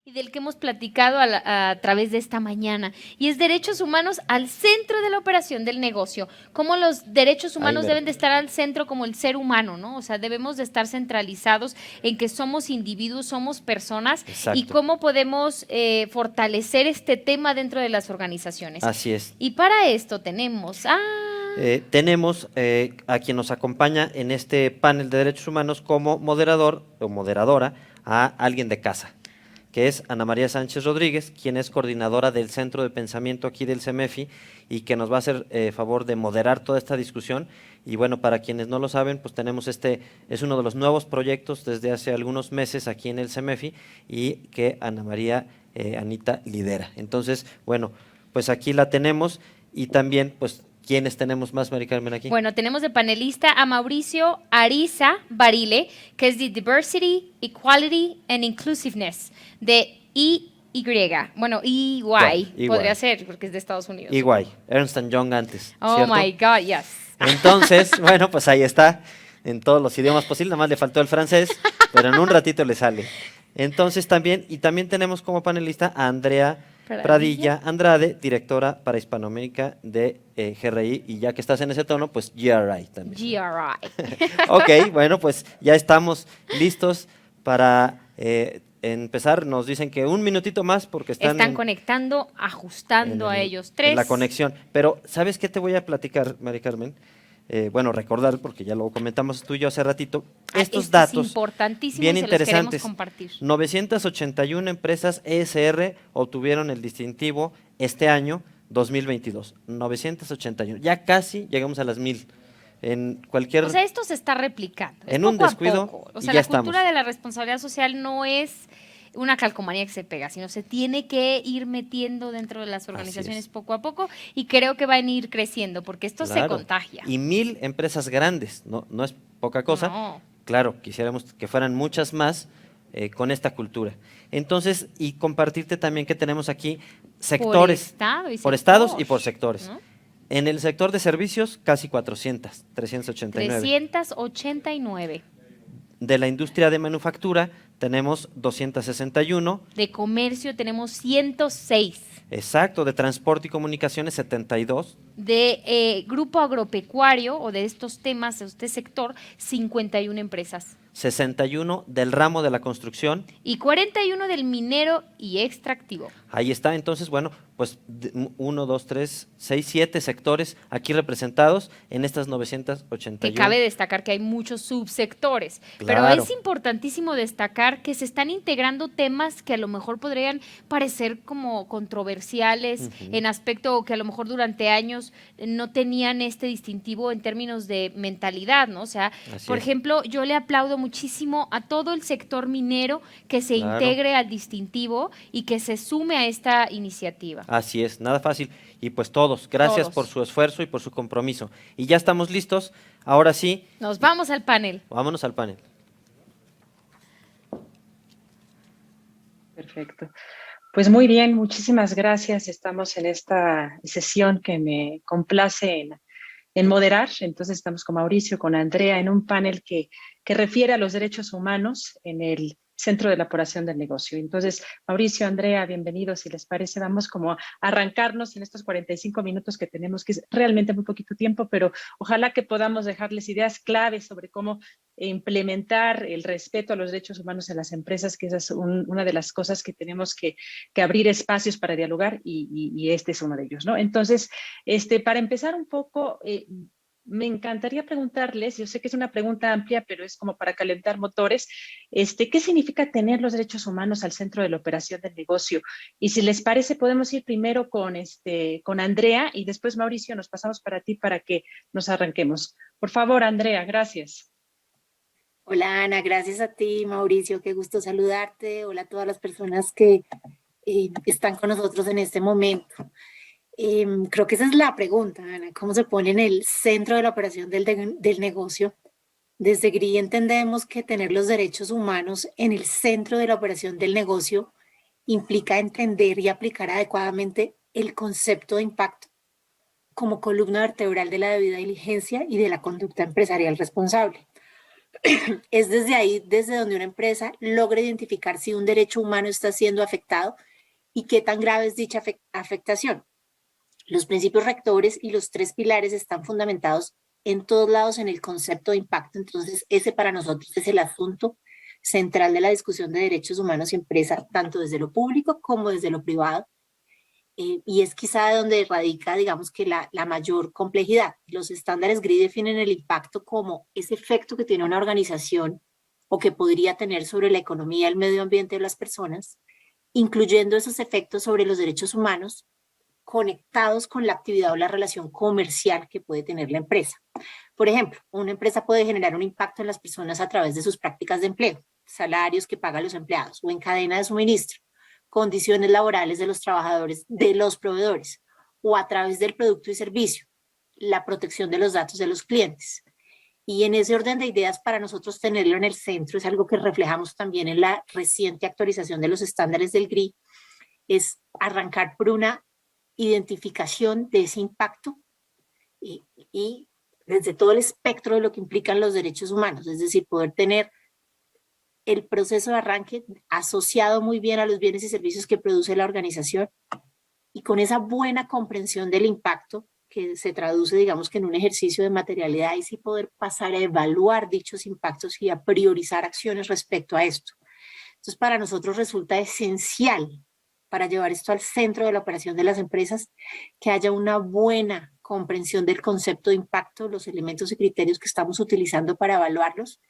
Y del que hemos platicado a través de esta mañana. Y es derechos humanos al centro de la operación del negocio. Cómo los derechos Ahí humanos mero. deben de estar al centro como el ser humano, ¿no? O sea, debemos de estar centralizados en que somos individuos, somos personas y Exacto. cómo podemos fortalecer este tema dentro de las organizaciones. Así es. Y para esto tenemos Tenemos a quien nos acompaña en este panel de derechos humanos como moderador o moderadora a alguien de casa, que es Ana María Sánchez Rodríguez, quien es coordinadora del Centro de Pensamiento aquí del CEMEFI y que nos va a hacer favor de moderar toda esta discusión. Y bueno, para quienes no lo saben, pues tenemos es uno de los nuevos proyectos desde hace algunos meses aquí en el CEMEFI y que Ana María Anita lidera. Entonces, bueno, pues aquí la tenemos y también, pues, ¿quiénes tenemos más, Mari Carmen, aquí? bueno, tenemos de panelista a Mauricio Ariza Barile, que es de Diversity, Equality and Inclusiveness, de EY. Bueno, Igual, EY podría igual. ser, porque es de Estados Unidos. Igual, Ernst Young antes, Oh ¿cierto? my God, yes. Entonces, bueno, pues ahí está, en todos los idiomas posibles, nada más le faltó el francés, pero en un ratito le sale. Entonces también tenemos como panelista a Andrea Pradilla. Pradilla Andrade, directora para Hispanoamérica de GRI, y ya que estás en ese tono, pues GRI también, ¿no? GRI. Ok, bueno, pues ya estamos listos para empezar. Nos dicen que un minutito más porque están Están conectando, ajustando a ellos. en la Tres. conexión. Pero, ¿sabes qué te voy a platicar, Mari Carmen? Bueno, recordar, porque ya lo comentamos tú y yo hace ratito, estos Esto es datos importantísimo bien y se los queremos interesantes. compartir. 981 empresas ESR obtuvieron el distintivo este año 2022. 981. Ya casi llegamos a las 1000. En O cualquier, sea, esto se está replicando, es en un poco a descuido poco. O y sea, ya la cultura estamos. de la responsabilidad social no es una calcomanía que se pega, sino se tiene que ir metiendo dentro de las Así organizaciones es. poco a poco y creo que van a ir creciendo porque esto se Claro. contagia. Y 1000 empresas grandes, no, no es poca cosa. No, Claro, quisiéramos que fueran muchas más con esta cultura. Entonces, y compartirte también que tenemos aquí por sectores, estado y por estados sector, y por sectores. ¿no? En el sector de servicios, casi 400, 389. 389. De la industria de manufactura, tenemos 261. De comercio tenemos 106. Exacto, de transporte y comunicaciones, 72. De grupo agropecuario o de estos temas, de este sector, 51 empresas. 61 del ramo de la construcción. Y 41 del minero y extractivo. Ahí está, entonces, bueno, pues 1, 2, 3, 6, 7 sectores aquí representados en estas Que 981. cabe destacar que hay muchos subsectores, pero Claro. es importantísimo destacar que se están integrando temas que a lo mejor podrían parecer como controversiales en aspecto o que a lo mejor durante años no tenían este distintivo en términos de mentalidad, ¿no? O sea, Así por es. ejemplo, yo le aplaudo muchísimo a todo el sector minero que se Claro. integre al distintivo y que se sume a esta iniciativa. Así es, nada fácil. Y pues todos, gracias Todos. por su esfuerzo y por su compromiso. Y ya estamos listos. Ahora sí, Nos vamos al panel. vámonos al panel. Perfecto. Pues muy bien, muchísimas gracias. Estamos en esta sesión que me complace en moderar. Entonces estamos con Mauricio, con Andrea, en un panel que refiere a los derechos humanos en el centro de elaboración del negocio. Entonces, Mauricio, Andrea, bienvenidos. Si les parece, vamos como a arrancarnos en estos 45 minutos que tenemos, que es realmente muy poquito tiempo, pero ojalá que podamos dejarles ideas claves sobre cómo implementar el respeto a los derechos humanos en las empresas, que esa es una de las cosas que tenemos que abrir espacios para dialogar y este es uno de ellos, ¿no? Entonces, para empezar un poco, me encantaría preguntarles, yo sé que es una pregunta amplia, pero es como para calentar motores, ¿qué significa tener los derechos humanos al centro de la operación del negocio? Y si les parece, podemos ir primero con Andrea y después, Mauricio, nos pasamos para ti para que nos arranquemos. Por favor, Andrea, gracias. Hola Ana, gracias a ti, Mauricio, qué gusto saludarte. Hola a todas las personas que están con nosotros en este momento. Creo que esa es la pregunta, Ana, ¿cómo se pone en el centro de la operación del negocio? Desde GRI entendemos que tener los derechos humanos en el centro de la operación del negocio implica entender y aplicar adecuadamente el concepto de impacto como columna vertebral de la debida diligencia y de la conducta empresarial responsable. Es desde ahí, desde donde una empresa logra identificar si un derecho humano está siendo afectado y qué tan grave es dicha afectación. Los principios rectores y los tres pilares están fundamentados en todos lados en el concepto de impacto. Entonces, ese para nosotros es el asunto central de la discusión de derechos humanos y empresa, tanto desde lo público como desde lo privado. Y es quizá donde radica, digamos que la mayor complejidad. Los estándares GRI definen el impacto como ese efecto que tiene una organización o que podría tener sobre la economía, el medio ambiente de las personas, incluyendo esos efectos sobre los derechos humanos conectados con la actividad o la relación comercial que puede tener la empresa. Por ejemplo, una empresa puede generar un impacto en las personas a través de sus prácticas de empleo, salarios que pagan los empleados o en cadena de suministro, condiciones laborales de los trabajadores, de los proveedores, o a través del producto y servicio, la protección de los datos de los clientes. Y en ese orden de ideas, para nosotros tenerlo en el centro es algo que reflejamos también en la reciente actualización de los estándares del GRI, es arrancar por una identificación de ese impacto y desde todo el espectro de lo que implican los derechos humanos, es decir, poder tener el proceso de arranque asociado muy bien a los bienes y servicios que produce la organización y con esa buena comprensión del impacto que se traduce, digamos que en un ejercicio de materialidad y sí poder pasar a evaluar dichos impactos y a priorizar acciones respecto a esto. Entonces, para nosotros resulta esencial para llevar esto al centro de la operación de las empresas, que haya una buena comprensión del concepto de impacto, los elementos y criterios que estamos utilizando para evaluarlos,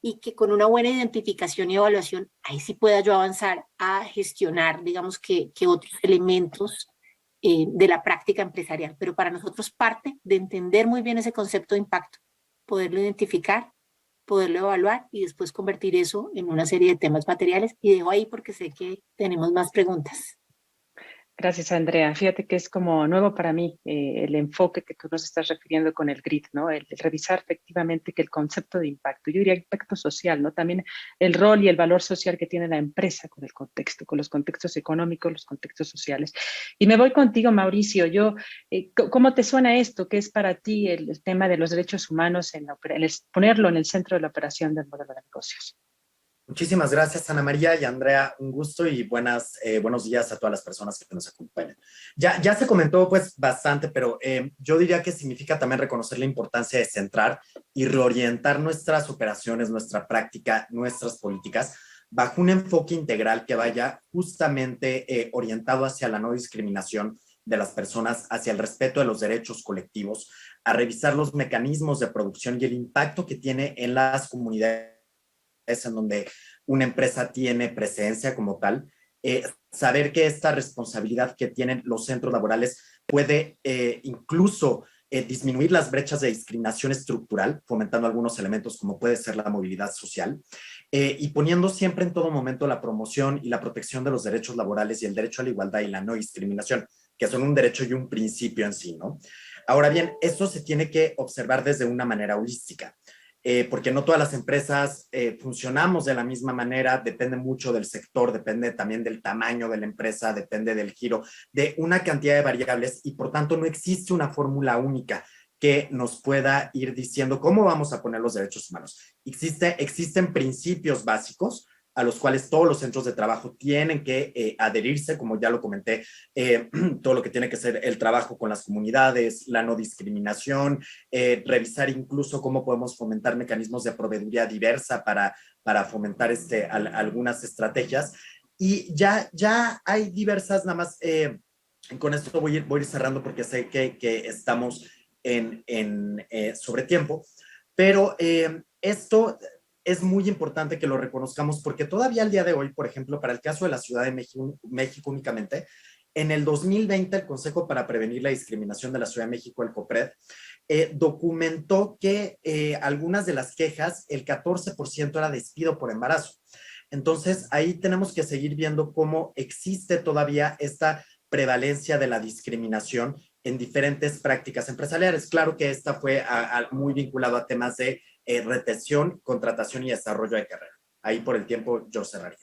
y que con una buena identificación y evaluación, ahí sí pueda yo avanzar a gestionar, digamos que otros elementos de la práctica empresarial. Pero para nosotros parte de entender muy bien ese concepto de impacto, poderlo identificar, poderlo evaluar y después convertir eso en una serie de temas materiales. Y dejo ahí porque sé que tenemos más preguntas. Gracias, Andrea. Fíjate que es como nuevo para mí el enfoque que tú nos estás refiriendo con el GRID, ¿no? El revisar efectivamente que el concepto de impacto, yo diría impacto social, ¿no? También el rol y el valor social que tiene la empresa con el contexto, con los contextos económicos, los contextos sociales. Y me voy contigo, Mauricio. ¿Cómo te suena esto? ¿Qué es para ti el tema de los derechos humanos ponerlo en el centro de la operación del modelo de negocios? Muchísimas gracias, Ana María y Andrea. Un gusto y buenos días a todas las personas que nos acompañan. Ya se comentó pues bastante, pero yo diría que significa también reconocer la importancia de centrar y reorientar nuestras operaciones, nuestra práctica, nuestras políticas bajo un enfoque integral que vaya justamente orientado hacia la no discriminación de las personas, hacia el respeto de los derechos colectivos, a revisar los mecanismos de producción y el impacto que tiene en las comunidades en donde una empresa tiene presencia como tal, saber que esta responsabilidad que tienen los centros laborales puede incluso disminuir las brechas de discriminación estructural, fomentando algunos elementos como puede ser la movilidad social, y poniendo siempre en todo momento la promoción y la protección de los derechos laborales y el derecho a la igualdad y la no discriminación, que son un derecho y un principio en sí, ¿no? Ahora bien, esto se tiene que observar desde una manera holística. Porque no todas las empresas funcionamos de la misma manera, depende mucho del sector, depende también del tamaño de la empresa, depende del giro, de una cantidad de variables y por tanto no existe una fórmula única que nos pueda ir diciendo cómo vamos a poner los derechos humanos. Existen principios básicos a los cuales todos los centros de trabajo tienen que adherirse, como ya lo comenté, todo lo que tiene que ser el trabajo con las comunidades, la no discriminación, revisar incluso cómo podemos fomentar mecanismos de proveeduría diversa para fomentar algunas estrategias. Y ya hay diversas, nada más, con esto voy a ir cerrando porque sé que estamos sobre tiempo, pero esto es muy importante que lo reconozcamos porque todavía al día de hoy, por ejemplo, para el caso de la Ciudad de México únicamente, en el 2020 el Consejo para Prevenir la Discriminación de la Ciudad de México, el COPRED, documentó que algunas de las quejas, el 14% era despido por embarazo. Entonces, ahí tenemos que seguir viendo cómo existe todavía esta prevalencia de la discriminación en diferentes prácticas empresariales. Claro que esta fue muy vinculado a temas de retención, contratación y desarrollo de carrera. Ahí por el tiempo yo cerraría.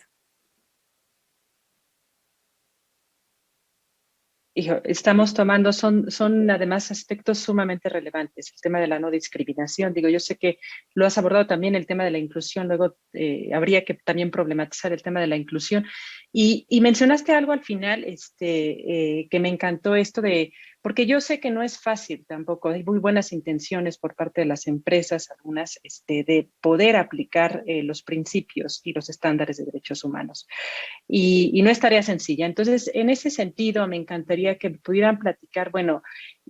Hijo, estamos tomando, son además aspectos sumamente relevantes, el tema de la no discriminación. Digo, yo sé que lo has abordado también, el tema de la inclusión, luego habría que también problematizar el tema de la inclusión. Y mencionaste algo al final que me encantó esto de, porque yo sé que no es fácil tampoco, hay muy buenas intenciones por parte de las empresas, algunas, de poder aplicar los principios y los estándares de derechos humanos y no es tarea sencilla. Entonces, en ese sentido, me encantaría que pudieran platicar, bueno,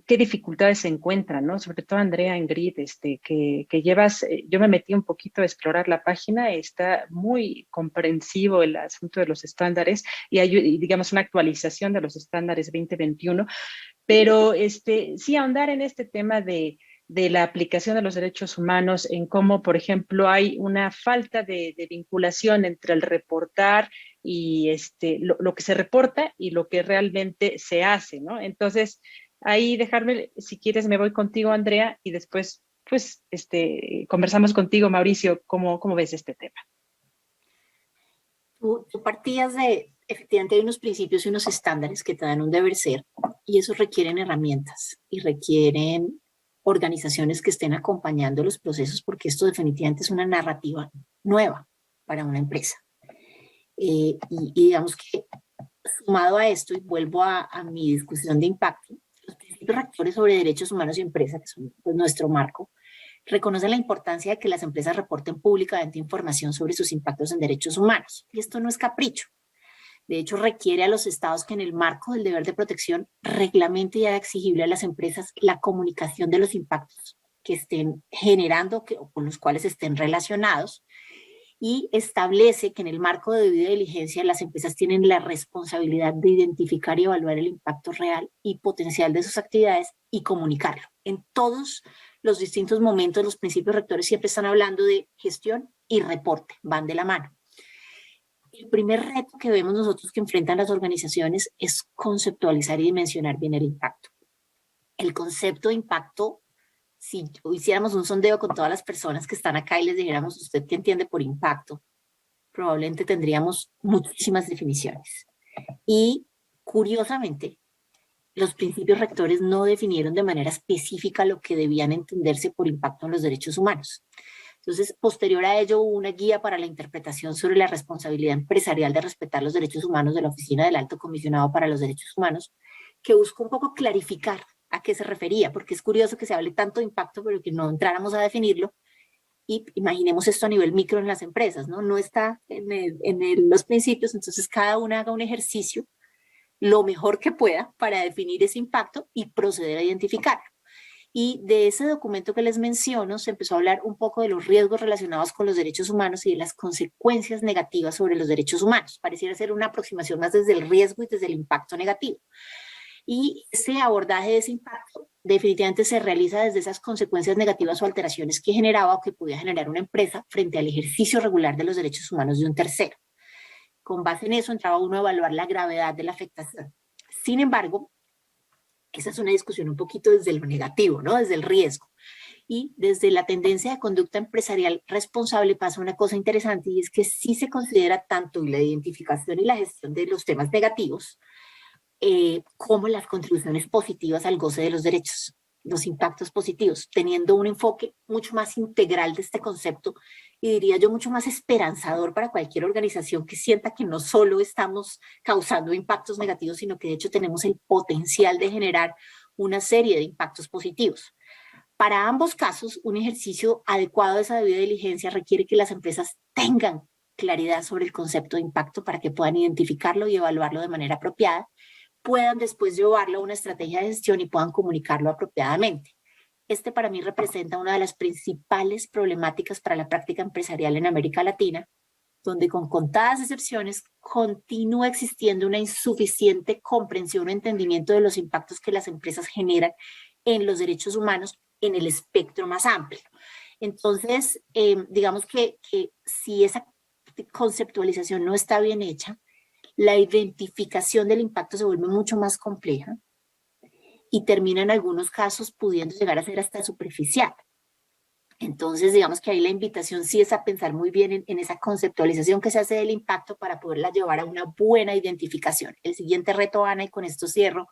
qué dificultades se encuentran, ¿no? Sobre todo Andrea, Ingrid, que llevas, yo me metí un poquito a explorar la página, está muy comprensivo el asunto de los estándares y hay, y digamos, una actualización de los estándares 2021, pero sí ahondar en este tema de la aplicación de los derechos humanos, en cómo, por ejemplo, hay una falta de vinculación entre el reportar y lo que se reporta y lo que realmente se hace, ¿no? Entonces, ahí dejarme, si quieres, me voy contigo, Andrea, y después, pues, conversamos contigo, Mauricio, ¿cómo ves este tema? Tú partías de, efectivamente hay unos principios y unos estándares que te dan un deber ser y esos requieren herramientas y requieren organizaciones que estén acompañando los procesos porque esto definitivamente es una narrativa nueva para una empresa. Y digamos que sumado a esto, y vuelvo a mi discusión de impacto, los principios rectores sobre derechos humanos y empresa, que son pues, nuestro marco, reconocen la importancia de que las empresas reporten públicamente información sobre sus impactos en derechos humanos. Y esto no es capricho. De hecho, requiere a los estados que en el marco del deber de protección reglamente y haga exigible a las empresas la comunicación de los impactos que estén generando o con los cuales estén relacionados y establece que en el marco de debida diligencia las empresas tienen la responsabilidad de identificar y evaluar el impacto real y potencial de sus actividades y comunicarlo. En todos los distintos momentos, los principios rectores siempre están hablando de gestión y reporte, van de la mano. El primer reto que vemos nosotros que enfrentan las organizaciones es conceptualizar y dimensionar bien el impacto. El concepto de impacto, si hiciéramos un sondeo con todas las personas que están acá y les dijéramos, ¿usted qué entiende por impacto? Probablemente tendríamos muchísimas definiciones. Y curiosamente, los principios rectores no definieron de manera específica lo que debían entenderse por impacto en los derechos humanos. Entonces, posterior a ello, hubo una guía para la interpretación sobre la responsabilidad empresarial de respetar los derechos humanos de la Oficina del Alto Comisionado para los Derechos Humanos, que buscó un poco clarificar a qué se refería, porque es curioso que se hable tanto de impacto, pero que no entráramos a definirlo. Y imaginemos esto a nivel micro en las empresas, ¿no? No está en los principios, entonces cada una haga un ejercicio lo mejor que pueda para definir ese impacto y proceder a identificarlo. Y de ese documento que les menciono se empezó a hablar un poco de los riesgos relacionados con los derechos humanos y de las consecuencias negativas sobre los derechos humanos. Pareciera ser una aproximación más desde el riesgo y desde el impacto negativo. Y ese abordaje de ese impacto definitivamente se realiza desde esas consecuencias negativas o alteraciones que generaba o que podía generar una empresa frente al ejercicio regular de los derechos humanos de un tercero. Con base en eso entraba uno a evaluar la gravedad de la afectación. Sin embargo, esa es una discusión un poquito desde lo negativo, ¿no? Desde el riesgo. Y desde la tendencia de conducta empresarial responsable pasa una cosa interesante y es que sí se considera tanto la identificación y la gestión de los temas negativos como las contribuciones positivas al goce de los derechos, los impactos positivos, teniendo un enfoque mucho más integral de este concepto y diría yo mucho más esperanzador para cualquier organización que sienta que no solo estamos causando impactos negativos, sino que de hecho tenemos el potencial de generar una serie de impactos positivos. Para ambos casos, un ejercicio adecuado de esa debida diligencia requiere que las empresas tengan claridad sobre el concepto de impacto para que puedan identificarlo y evaluarlo de manera apropiada, puedan después llevarlo a una estrategia de gestión y puedan comunicarlo apropiadamente. Este para mí representa una de las principales problemáticas para la práctica empresarial en América Latina, donde con contadas excepciones continúa existiendo una insuficiente comprensión o entendimiento de los impactos que las empresas generan en los derechos humanos en el espectro más amplio. Entonces, digamos que si esa conceptualización no está bien hecha, la identificación del impacto se vuelve mucho más compleja y termina en algunos casos pudiendo llegar a ser hasta superficial. Entonces, digamos que ahí la invitación sí es a pensar muy bien en esa conceptualización que se hace del impacto para poderla llevar a una buena identificación. El siguiente reto, Ana, y con esto cierro,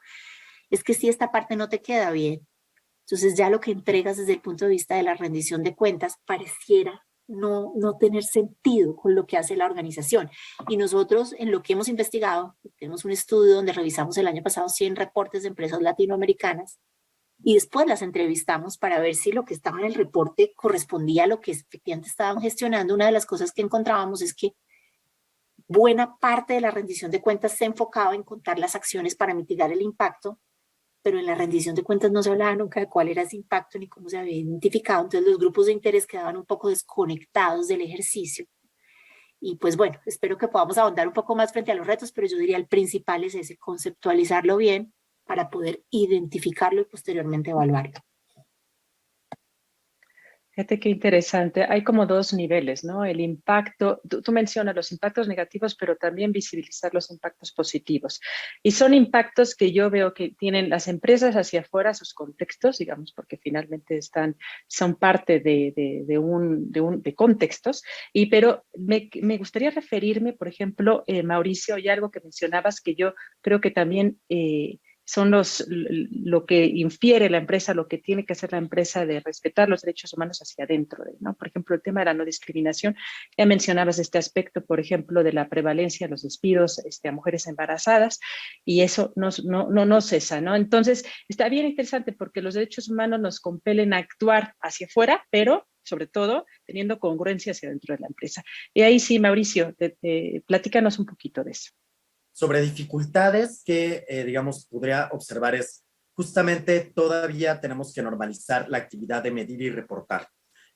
es que si esta parte no te queda bien, entonces ya lo que entregas desde el punto de vista de la rendición de cuentas pareciera no tener sentido con lo que hace la organización. Y nosotros en lo que hemos investigado, tenemos un estudio donde revisamos el año pasado 100 reportes de empresas latinoamericanas y después las entrevistamos para ver si lo que estaba en el reporte correspondía a lo que efectivamente estaban gestionando. Una de las cosas que encontrábamos es que buena parte de la rendición de cuentas se enfocaba en contar las acciones para mitigar el impacto, pero en la rendición de cuentas no se hablaba nunca de cuál era ese impacto ni cómo se había identificado. Entonces los grupos de interés quedaban un poco desconectados del ejercicio. Y pues bueno, espero que podamos ahondar un poco más frente a los retos, pero yo diría el principal es ese, conceptualizarlo bien para poder identificarlo y posteriormente evaluarlo. Fíjate qué interesante. Hay como dos niveles, ¿no? El impacto, tú mencionas los impactos negativos, pero también visibilizar los impactos positivos. Y son impactos que yo veo que tienen las empresas hacia afuera, sus contextos, digamos, porque finalmente son parte de contextos. Pero me gustaría referirme, por ejemplo, Mauricio, y algo que mencionabas que yo creo que también son lo que infiere la empresa, lo que tiene que hacer la empresa de respetar los derechos humanos hacia adentro, ¿no? Por ejemplo, el tema de la no discriminación. Ya mencionabas este aspecto, por ejemplo, de la prevalencia de los despidos a mujeres embarazadas, y eso no cesa, ¿no? Entonces, está bien interesante porque los derechos humanos nos compelen a actuar hacia afuera, pero sobre todo teniendo congruencia hacia dentro de la empresa. Y ahí sí, Mauricio, platícanos un poquito de eso. Sobre dificultades que, digamos, podría observar es justamente todavía tenemos que normalizar la actividad de medir y reportar,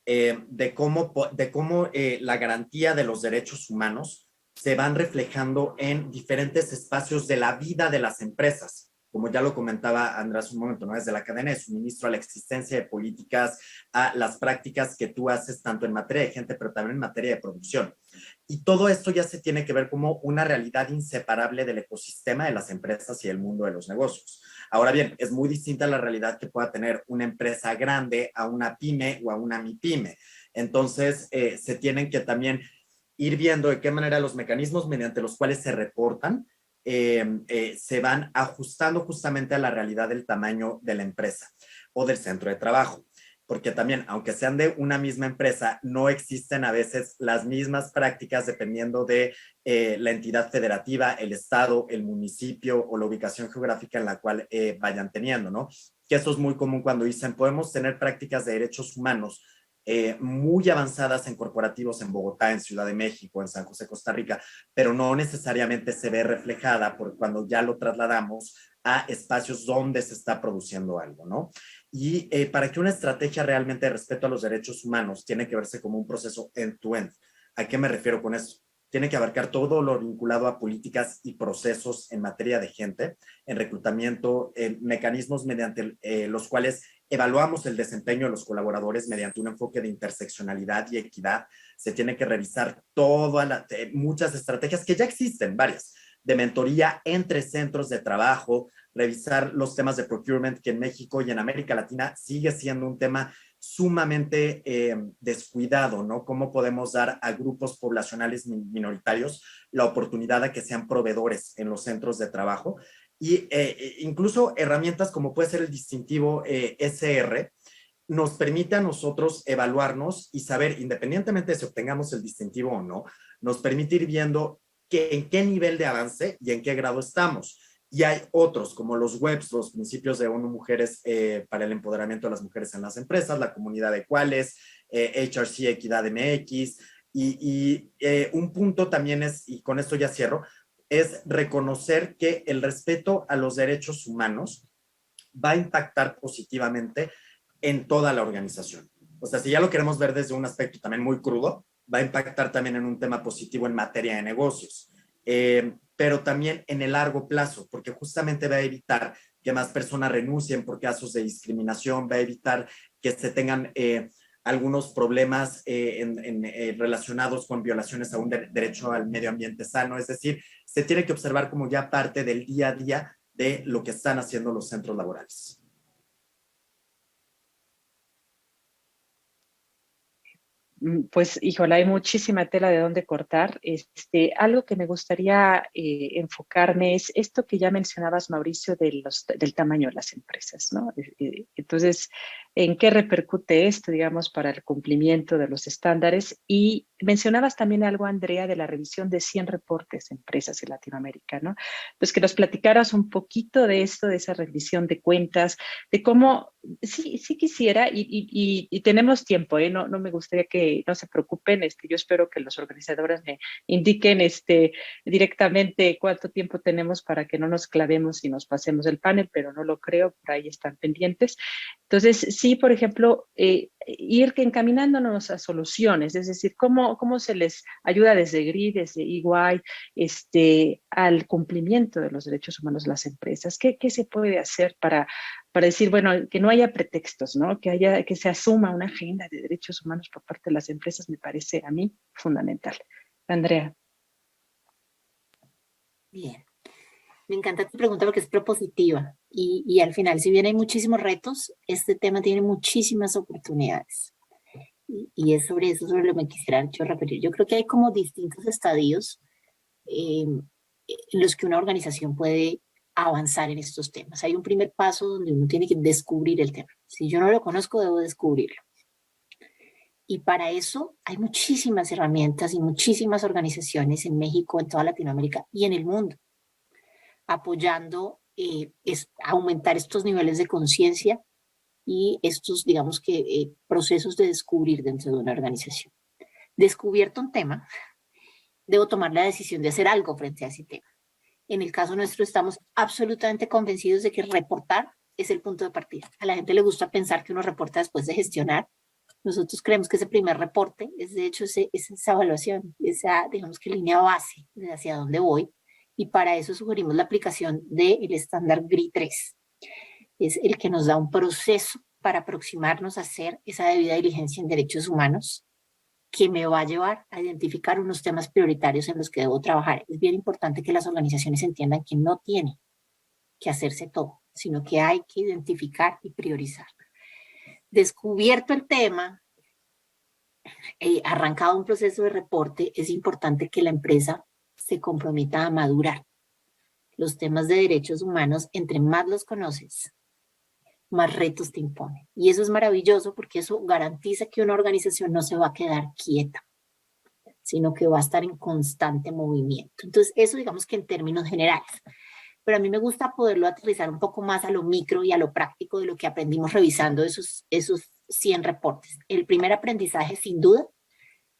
de cómo la garantía de los derechos humanos se van reflejando en diferentes espacios de la vida de las empresas. Como ya lo comentaba Andrés un momento, ¿no? Desde la cadena de suministro a la existencia de políticas, a las prácticas que tú haces tanto en materia de gente, pero también en materia de producción. Y todo esto ya se tiene que ver como una realidad inseparable del ecosistema de las empresas y el mundo de los negocios. Ahora bien, es muy distinta la realidad que pueda tener una empresa grande a una pyme o a una mipyme. Entonces, se tienen que también ir viendo de qué manera los mecanismos mediante los cuales se reportan se van ajustando justamente a la realidad del tamaño de la empresa o del centro de trabajo. Porque también, aunque sean de una misma empresa, no existen a veces las mismas prácticas dependiendo de la entidad federativa, el estado, el municipio o la ubicación geográfica en la cual vayan teniendo, ¿no? Que eso es muy común cuando dicen, podemos tener prácticas de derechos humanos muy avanzadas en corporativos en Bogotá, en Ciudad de México, en San José, Costa Rica, pero no necesariamente se ve reflejada por cuando ya lo trasladamos a espacios donde se está produciendo algo, ¿no? Y para que una estrategia realmente de respeto a los derechos humanos tiene que verse como un proceso end-to-end. ¿A qué me refiero con eso? Tiene que abarcar todo lo vinculado a políticas y procesos en materia de gente, en reclutamiento, en mecanismos mediante los cuales evaluamos el desempeño de los colaboradores mediante un enfoque de interseccionalidad y equidad. Se tiene que revisar muchas estrategias que ya existen, varias, de mentoría entre centros de trabajo, revisar los temas de procurement, que en México y en América Latina sigue siendo un tema sumamente descuidado, ¿no? ¿Cómo podemos dar a grupos poblacionales minoritarios la oportunidad de que sean proveedores en los centros de trabajo? Y incluso herramientas como puede ser el distintivo SR, nos permite a nosotros evaluarnos y saber, independientemente de si obtengamos el distintivo o no, nos permite ir viendo en qué nivel de avance y en qué grado estamos. Y hay otros, como los WEBs, los principios de ONU Mujeres para el empoderamiento de las mujeres en las empresas, la comunidad de cuales, HRC Equidad MX, un punto también es, y con esto ya cierro, es reconocer que el respeto a los derechos humanos va a impactar positivamente en toda la organización. O sea, si ya lo queremos ver desde un aspecto también muy crudo, va a impactar también en un tema positivo en materia de negocios, pero también en el largo plazo, porque justamente va a evitar que más personas renuncien por casos de discriminación, va a evitar que se tengan algunos problemas relacionados con violaciones a un derecho al medio ambiente sano. Es decir, se tiene que observar como ya parte del día a día de lo que están haciendo los centros laborales. Pues, híjole, hay muchísima tela de dónde cortar. Algo que me gustaría enfocarme es esto que ya mencionabas, Mauricio, del tamaño de las empresas, ¿no? Entonces, ¿en qué repercute esto, digamos, para el cumplimiento de los estándares? Y mencionabas también algo, Andrea, de la revisión de 100 reportes de empresas en Latinoamérica, ¿no? Pues que nos platicaras un poquito de esto, de esa revisión de cuentas, de cómo, sí quisiera, y tenemos tiempo, ¿eh? No me gustaría que no se preocupen, yo espero que los organizadores me indiquen directamente cuánto tiempo tenemos para que no nos clavemos y nos pasemos el panel, pero no lo creo, por ahí están pendientes. Entonces, sí, por ejemplo, ir encaminándonos a soluciones, es decir, cómo se les ayuda desde GRI, desde EY, al cumplimiento de los derechos humanos de las empresas. ¿Qué se puede hacer para decir, bueno, que no haya pretextos, ¿no? Que se asuma una agenda de derechos humanos por parte de las empresas, me parece a mí fundamental. Andrea. Bien. Me encanta tu pregunta porque es propositiva y al final, si bien hay muchísimos retos, este tema tiene muchísimas oportunidades. Y es sobre eso sobre lo que me quisiera yo referir. Yo creo que hay como distintos estadios en los que una organización puede avanzar en estos temas. Hay un primer paso donde uno tiene que descubrir el tema. Si yo no lo conozco, debo descubrirlo. Y para eso hay muchísimas herramientas y muchísimas organizaciones en México, en toda Latinoamérica y en el mundo, apoyando aumentar estos niveles de conciencia y estos, digamos que, procesos de descubrir dentro de una organización. Descubierto un tema, debo tomar la decisión de hacer algo frente a ese tema. En el caso nuestro estamos absolutamente convencidos de que reportar es el punto de partida. A la gente le gusta pensar que uno reporta después de gestionar. Nosotros creemos que ese primer reporte es de hecho esa evaluación, esa, digamos que línea base de hacia dónde voy, y para eso sugerimos la aplicación del estándar GRI 3. Es el que nos da un proceso para aproximarnos a hacer esa debida diligencia en derechos humanos que me va a llevar a identificar unos temas prioritarios en los que debo trabajar. Es bien importante que las organizaciones entiendan que no tiene que hacerse todo, sino que hay que identificar y priorizar. Descubierto el tema, arrancado un proceso de reporte, es importante que la empresa se comprometa a madurar. Los temas de derechos humanos, entre más los conoces, más retos te imponen. Y eso es maravilloso porque eso garantiza que una organización no se va a quedar quieta, sino que va a estar en constante movimiento. Entonces, eso digamos que en términos generales. Pero a mí me gusta poderlo aterrizar un poco más a lo micro y a lo práctico de lo que aprendimos revisando esos 100 reportes. El primer aprendizaje, sin duda,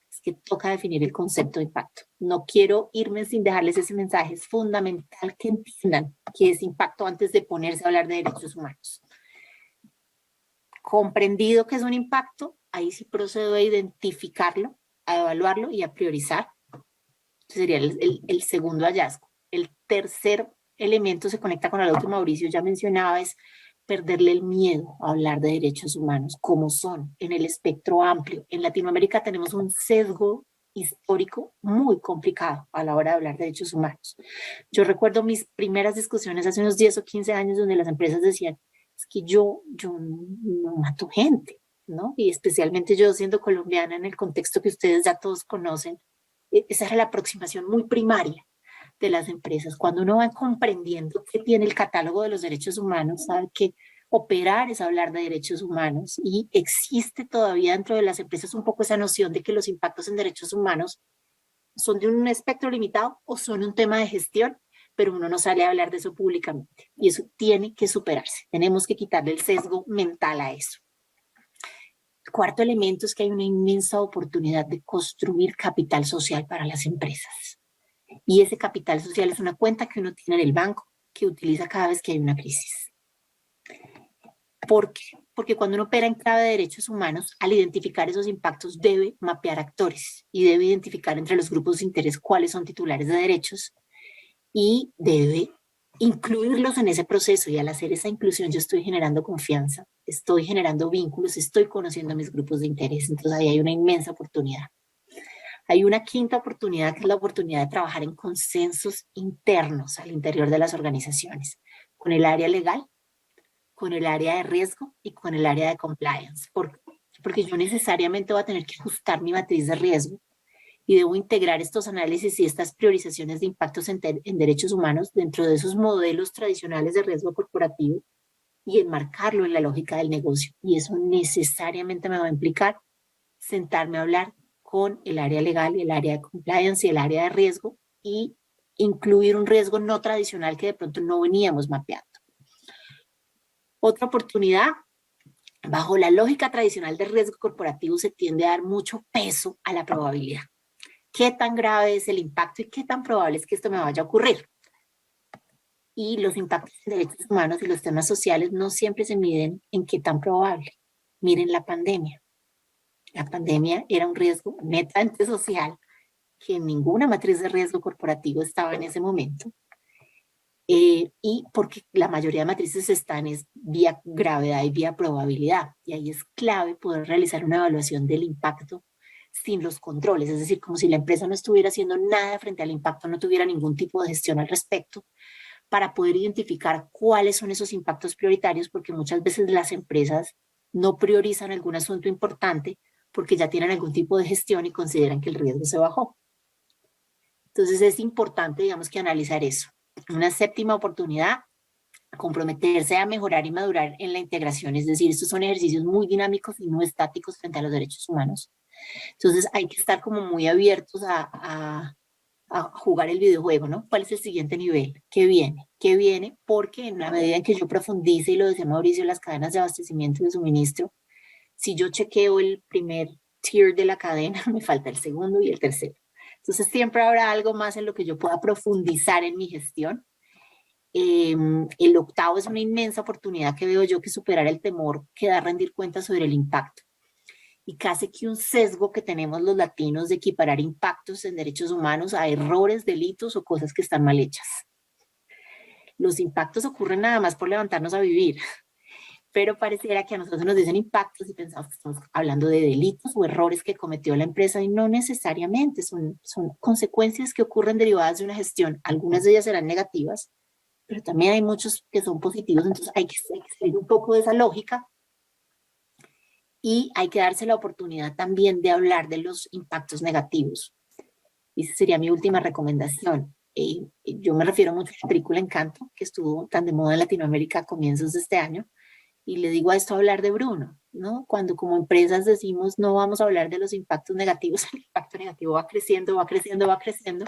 es que toca definir el concepto de impacto. No quiero irme sin dejarles ese mensaje. Es fundamental que entiendan qué es impacto antes de ponerse a hablar de derechos humanos. Comprendido que es un impacto, ahí sí procedo a identificarlo, a evaluarlo y a priorizar. Sería el segundo hallazgo. El tercer elemento se conecta con algo que Mauricio ya mencionaba, es perderle el miedo a hablar de derechos humanos, como son en el espectro amplio. En Latinoamérica tenemos un sesgo histórico muy complicado a la hora de hablar de derechos humanos. Yo recuerdo mis primeras discusiones hace unos 10 o 15 años donde las empresas decían, es que yo no mato gente, ¿no? Y especialmente yo siendo colombiana en el contexto que ustedes ya todos conocen, esa era la aproximación muy primaria de las empresas. Cuando uno va comprendiendo que tiene el catálogo de los derechos humanos, sabe que operar es hablar de derechos humanos y existe todavía dentro de las empresas un poco esa noción de que los impactos en derechos humanos son de un espectro limitado o son un tema de gestión, pero uno no sale a hablar de eso públicamente y eso tiene que superarse. Tenemos que quitarle el sesgo mental a eso. El cuarto elemento es que hay una inmensa oportunidad de construir capital social para las empresas. Y ese capital social es una cuenta que uno tiene en el banco que utiliza cada vez que hay una crisis. ¿Por qué? Porque cuando uno opera en clave de derechos humanos, al identificar esos impactos debe mapear actores y debe identificar entre los grupos de interés cuáles son titulares de derechos y debe incluirlos en ese proceso. Y al hacer esa inclusión yo estoy generando confianza, estoy generando vínculos, estoy conociendo a mis grupos de interés. Entonces ahí hay una inmensa oportunidad. Hay una quinta oportunidad que es la oportunidad de trabajar en consensos internos al interior de las organizaciones, con el área legal, con el área de riesgo y con el área de compliance. ¿Por porque yo necesariamente voy a tener que ajustar mi matriz de riesgo y debo integrar estos análisis y estas priorizaciones de impactos en derechos humanos dentro de esos modelos tradicionales de riesgo corporativo y enmarcarlo en la lógica del negocio. Y eso necesariamente me va a implicar sentarme a hablar con el área legal y el área de compliance y el área de riesgo y incluir un riesgo no tradicional que de pronto no veníamos mapeando. Otra oportunidad, bajo la lógica tradicional de riesgo corporativo se tiende a dar mucho peso a la probabilidad. ¿Qué tan grave es el impacto y qué tan probable es que esto me vaya a ocurrir? Y los impactos en derechos humanos y los temas sociales no siempre se miden en qué tan probable. Miren la pandemia. La pandemia era un riesgo netamente social que en ninguna matriz de riesgo corporativo estaba en ese momento. Y porque la mayoría de matrices están es vía gravedad y vía probabilidad. Y ahí es clave poder realizar una evaluación del impacto sin los controles. Es decir, como si la empresa no estuviera haciendo nada frente al impacto, no tuviera ningún tipo de gestión al respecto, para poder identificar cuáles son esos impactos prioritarios, porque muchas veces las empresas no priorizan algún asunto importante porque ya tienen algún tipo de gestión y consideran que el riesgo se bajó. Entonces es importante, digamos, que analizar eso. Una séptima oportunidad, comprometerse a mejorar y madurar en la integración, es decir, estos son ejercicios muy dinámicos y no estáticos frente a los derechos humanos. Entonces hay que estar como muy abiertos a jugar el videojuego, ¿no? ¿Cuál es el siguiente nivel? ¿Qué viene? ¿Qué viene? Porque en la medida en que yo profundice, y lo decía Mauricio, las cadenas de abastecimiento y de suministro, si yo chequeo el primer tier de la cadena, me falta el segundo y el tercero. Entonces siempre habrá algo más en lo que yo pueda profundizar en mi gestión. El octavo es una inmensa oportunidad que veo yo, que superar el temor que da rendir cuentas sobre el impacto. Y casi que un sesgo que tenemos los latinos de equiparar impactos en derechos humanos a errores, delitos o cosas que están mal hechas. Los impactos ocurren nada más por levantarnos a vivir, pero pareciera que a nosotros nos dicen impactos y pensamos que estamos hablando de delitos o errores que cometió la empresa, y no necesariamente, son consecuencias que ocurren derivadas de una gestión. Algunas de ellas serán negativas, pero también hay muchos que son positivos, entonces hay que salir un poco de esa lógica. Y hay que darse la oportunidad también de hablar de los impactos negativos. Y esa sería mi última recomendación. Yo me refiero mucho a la película Encanto, que estuvo tan de moda en Latinoamérica a comienzos de este año, y le digo a esto hablar de Bruno, ¿no? Cuando como empresas decimos no vamos a hablar de los impactos negativos, el impacto negativo va creciendo, va creciendo, va creciendo.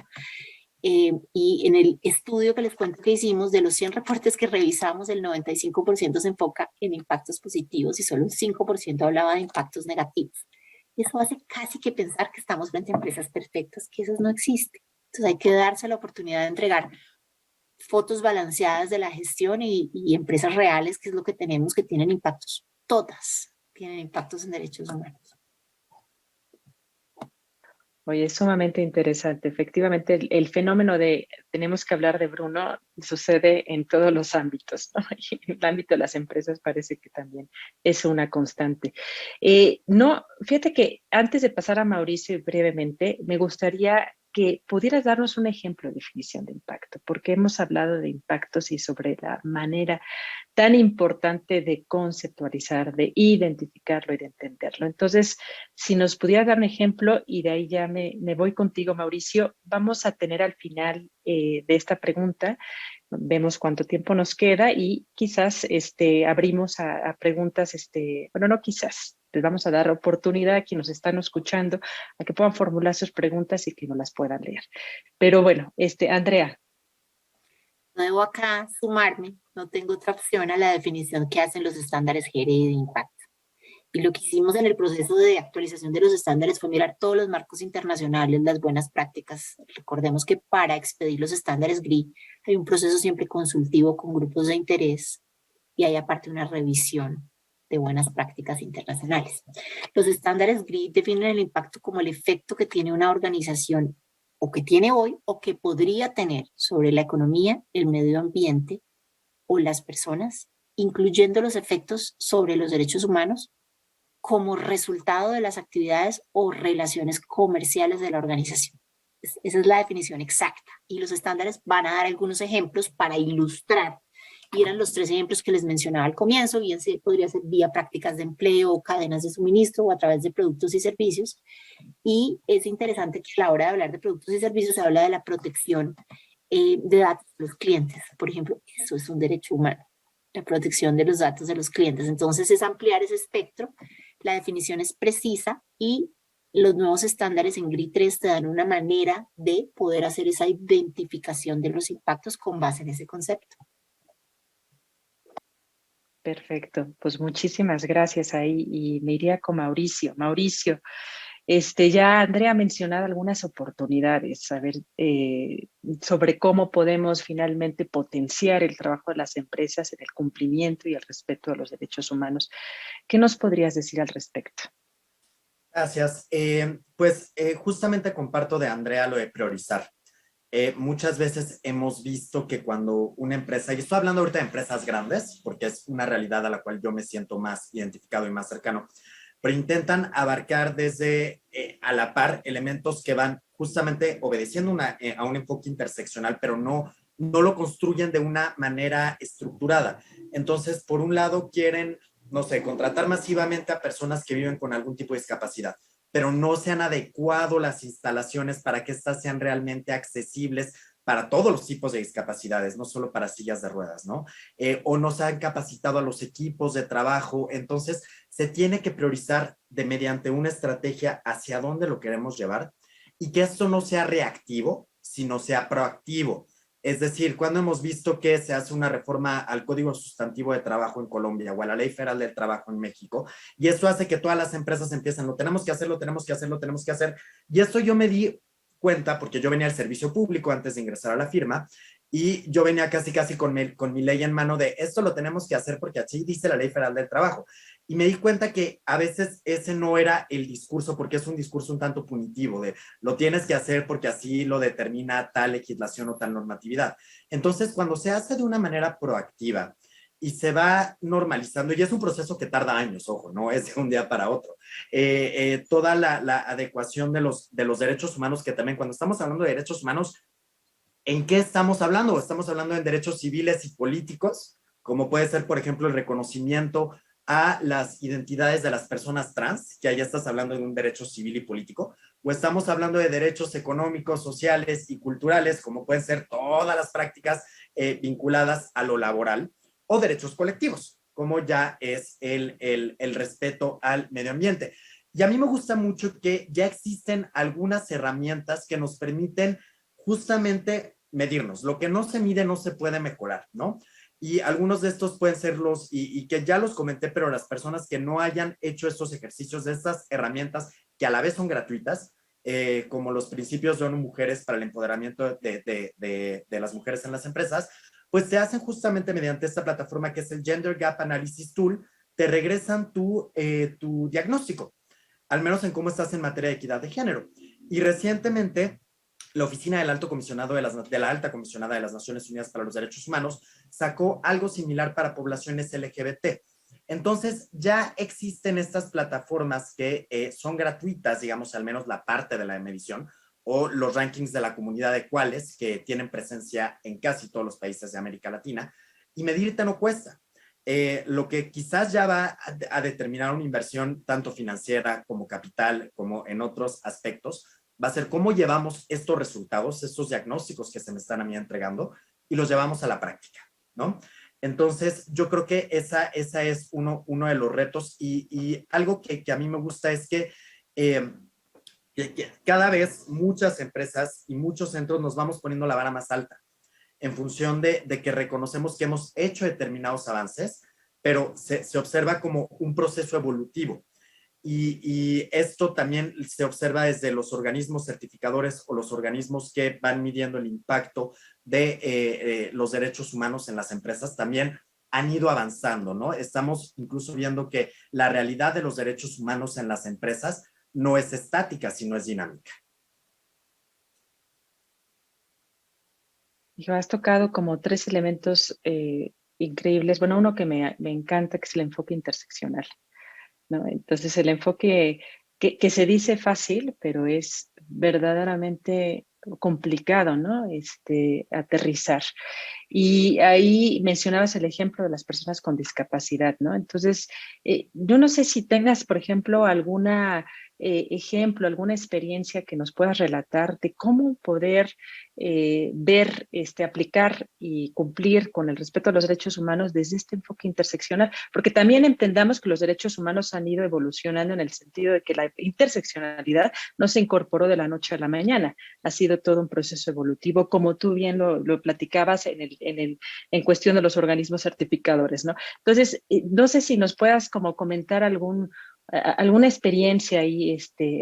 Y en el estudio que les cuento que hicimos, de los 100 reportes que revisamos, el 95% se enfoca en impactos positivos y solo un 5% hablaba de impactos negativos. Eso hace casi que pensar que estamos frente a empresas perfectas, que eso no existe. Entonces hay que darse la oportunidad de entregar fotos balanceadas de la gestión y empresas reales, que es lo que tenemos, que tienen impactos. Todas tienen impactos en derechos humanos. Oye, es sumamente interesante. Efectivamente, el fenómeno de tenemos que hablar de Bruno sucede en todos los ámbitos, ¿no? Y en el ámbito de las empresas parece que también es una constante. No, fíjate que antes de pasar a Mauricio brevemente, me gustaría que pudieras darnos un ejemplo de definición de impacto, porque hemos hablado de impactos y sobre la manera tan importante de conceptualizar, de identificarlo y de entenderlo. Entonces, si nos pudiera dar un ejemplo, y de ahí ya me voy contigo, Mauricio, vamos a tener al final de esta pregunta, vemos cuánto tiempo nos queda y quizás abrimos a preguntas, bueno, no quizás, les vamos a dar oportunidad a quienes nos están escuchando a que puedan formular sus preguntas y que nos las puedan leer. Pero bueno, Andrea. No debo acá sumarme, no tengo otra opción a la definición que hacen los estándares GRI de impacto. Y lo que hicimos en el proceso de actualización de los estándares fue mirar todos los marcos internacionales, las buenas prácticas. Recordemos que para expedir los estándares GRI hay un proceso siempre consultivo con grupos de interés y hay aparte una revisión de buenas prácticas internacionales. Los estándares GRI definen el impacto como el efecto que tiene una organización o que tiene hoy o que podría tener sobre la economía, el medio ambiente o las personas, incluyendo los efectos sobre los derechos humanos como resultado de las actividades o relaciones comerciales de la organización. Esa es la definición exacta. Y los estándares van a dar algunos ejemplos para ilustrar y eran los 3 ejemplos que les mencionaba al comienzo, bien podría ser vía prácticas de empleo, cadenas de suministro o a través de productos y servicios. Y es interesante que a la hora de hablar de productos y servicios se habla de la protección de datos de los clientes. Por ejemplo, eso es un derecho humano, la protección de los datos de los clientes. Entonces es ampliar ese espectro, la definición es precisa y los nuevos estándares en GRI 3 te dan una manera de poder hacer esa identificación de los impactos con base en ese concepto. Perfecto, pues muchísimas gracias ahí y me iría con Mauricio. Mauricio, ya Andrea ha mencionado algunas oportunidades, sobre cómo podemos finalmente potenciar el trabajo de las empresas en el cumplimiento y el respeto a los derechos humanos. ¿Qué nos podrías decir al respecto? Gracias. Justamente comparto de Andrea lo de priorizar. Muchas veces hemos visto que cuando una empresa, y estoy hablando ahorita de empresas grandes, porque es una realidad a la cual yo me siento más identificado y más cercano, pero intentan abarcar desde a la par elementos que van justamente obedeciendo a un enfoque interseccional, pero no lo construyen de una manera estructurada. Entonces, por un lado, quieren, no sé, contratar masivamente a personas que viven con algún tipo de discapacidad, pero no se han adecuado las instalaciones para que éstas sean realmente accesibles para todos los tipos de discapacidades, no solo para sillas de ruedas, ¿no? O no se han capacitado a los equipos de trabajo. Entonces, se tiene que priorizar mediante una estrategia hacia dónde lo queremos llevar y que esto no sea reactivo, sino sea proactivo. Es decir, cuando hemos visto que se hace una reforma al Código Sustantivo de Trabajo en Colombia o a la Ley Federal del Trabajo en México, y eso hace que todas las empresas empiecen, lo tenemos que hacer, lo tenemos que hacer, lo tenemos que hacer. Y esto yo me di cuenta porque yo venía al servicio público antes de ingresar a la firma y yo venía casi con mi ley en mano de esto lo tenemos que hacer porque así dice la Ley Federal del Trabajo. Y me di cuenta que a veces ese no era el discurso, porque es un discurso un tanto punitivo de lo tienes que hacer porque así lo determina tal legislación o tal normatividad. Entonces, cuando se hace de una manera proactiva y se va normalizando, y es un proceso que tarda años, ojo, no es de un día para otro, toda la adecuación de los derechos humanos, que también cuando estamos hablando de derechos humanos, ¿en qué estamos hablando? Estamos hablando de derechos civiles y políticos, como puede ser, por ejemplo, el reconocimiento a las identidades de las personas trans, que ahí estás hablando de un derecho civil y político, o estamos hablando de derechos económicos, sociales y culturales, como pueden ser todas las prácticas vinculadas a lo laboral, o derechos colectivos, como ya es el respeto al medio ambiente. Y a mí me gusta mucho que ya existen algunas herramientas que nos permiten justamente medirnos. Lo que no se mide no se puede mejorar, ¿no? Y algunos de estos pueden ser y que ya los comenté, pero las personas que no hayan hecho estos ejercicios de estas herramientas que a la vez son gratuitas, como los principios de ONU Mujeres para el empoderamiento de las mujeres en las empresas, pues se hacen justamente mediante esta plataforma que es el Gender Gap Analysis Tool, te regresan tu diagnóstico, al menos en cómo estás en materia de equidad de género. Y recientemente, la Oficina del Alto Comisionado de la Alta Comisionada de las Naciones Unidas para los Derechos Humanos sacó algo similar para poblaciones LGBT. Entonces, ya existen estas plataformas que son gratuitas, digamos, al menos la parte de la medición, o los rankings de la comunidad de Quales, que tienen presencia en casi todos los países de América Latina, y medirte no cuesta. Lo que quizás ya va a determinar una inversión tanto financiera como capital, como en otros aspectos, va a ser cómo llevamos estos resultados, estos diagnósticos que se me están a mí entregando, y los llevamos a la práctica, ¿no? Entonces, yo creo que esa es uno de los retos, y algo que a mí me gusta es que cada vez muchas empresas y muchos centros nos vamos poniendo la vara más alta en función de que reconocemos que hemos hecho determinados avances, pero se observa como un proceso evolutivo. Y esto también se observa desde los organismos certificadores o los organismos que van midiendo el impacto de los derechos humanos en las empresas. También han ido avanzando, ¿no? Estamos incluso viendo que la realidad de los derechos humanos en las empresas no es estática, sino es dinámica. Has tocado como 3 elementos increíbles. Bueno, uno que me encanta, que es el enfoque interseccional, ¿no? Entonces, el enfoque que se dice fácil, pero es verdaderamente complicado, ¿no? Aterrizar. Y ahí mencionabas el ejemplo de las personas con discapacidad, ¿no? Entonces, yo no sé si tengas, por ejemplo, alguna ejemplo, alguna experiencia que nos puedas relatar de cómo poder ver, aplicar y cumplir con el respeto a los derechos humanos desde este enfoque interseccional, porque también entendamos que los derechos humanos han ido evolucionando en el sentido de que la interseccionalidad no se incorporó de la noche a la mañana, ha sido todo un proceso evolutivo, como tú bien lo platicabas en cuestión de los organismos certificadores, ¿no? Entonces, no sé si nos puedas como comentar alguna experiencia ahí,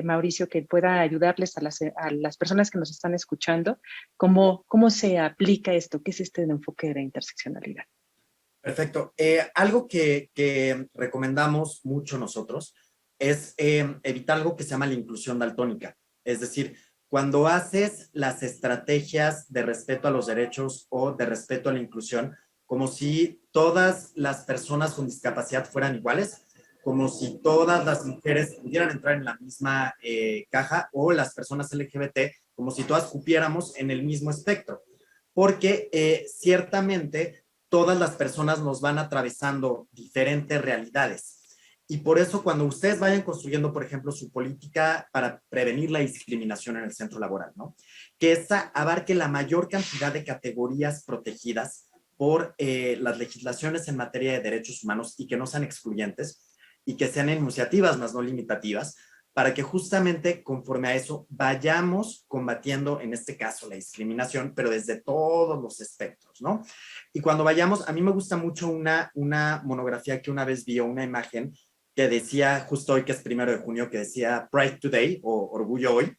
Mauricio, que pueda ayudarles a las personas que nos están escuchando, cómo se aplica esto, qué es este enfoque de la interseccionalidad. Perfecto. Algo que recomendamos mucho nosotros es evitar algo que se llama la inclusión daltónica. Es decir, cuando haces las estrategias de respeto a los derechos o de respeto a la inclusión, como si todas las personas con discapacidad fueran iguales, como si todas las mujeres pudieran entrar en la misma caja o las personas LGBT, como si todas cupiéramos en el mismo espectro. Porque ciertamente todas las personas nos van atravesando diferentes realidades. Y por eso cuando ustedes vayan construyendo, por ejemplo, su política para prevenir la discriminación en el centro laboral, ¿no? Que esa abarque la mayor cantidad de categorías protegidas por las legislaciones en materia de derechos humanos y que no sean excluyentes y que sean enunciativas más no limitativas, para que justamente conforme a eso vayamos combatiendo, en este caso, la discriminación, pero desde todos los espectros, ¿no? Y cuando vayamos, a mí me gusta mucho una monografía que una vez vi, una imagen que decía, justo hoy que es 1 de junio, que decía Pride Today o Orgullo Hoy,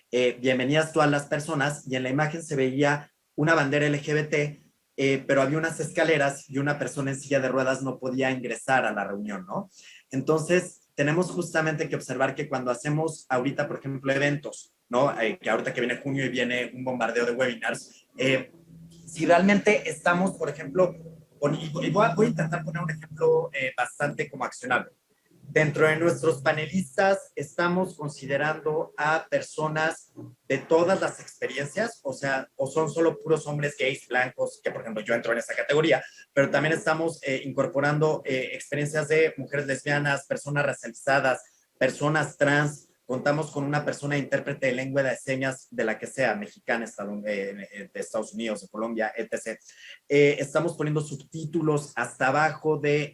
bienvenidas todas las personas, y en la imagen se veía una bandera LGBT, pero había unas escaleras y una persona en silla de ruedas no podía ingresar a la reunión, ¿no? Entonces, tenemos justamente que observar que cuando hacemos ahorita, por ejemplo, eventos, ¿no? Que ahorita que viene junio y viene un bombardeo de webinars, si realmente estamos, por ejemplo, y voy a intentar poner un ejemplo bastante como accionable. Dentro de nuestros panelistas estamos considerando a personas de todas las experiencias, o sea, o son solo puros hombres gays, blancos, que por ejemplo yo entro en esa categoría, pero también estamos incorporando experiencias de mujeres lesbianas, personas racializadas, personas trans. Contamos con una persona intérprete de lengua de señas de la que sea, mexicana, de Estados Unidos, de Colombia, etc. Estamos poniendo subtítulos hasta abajo de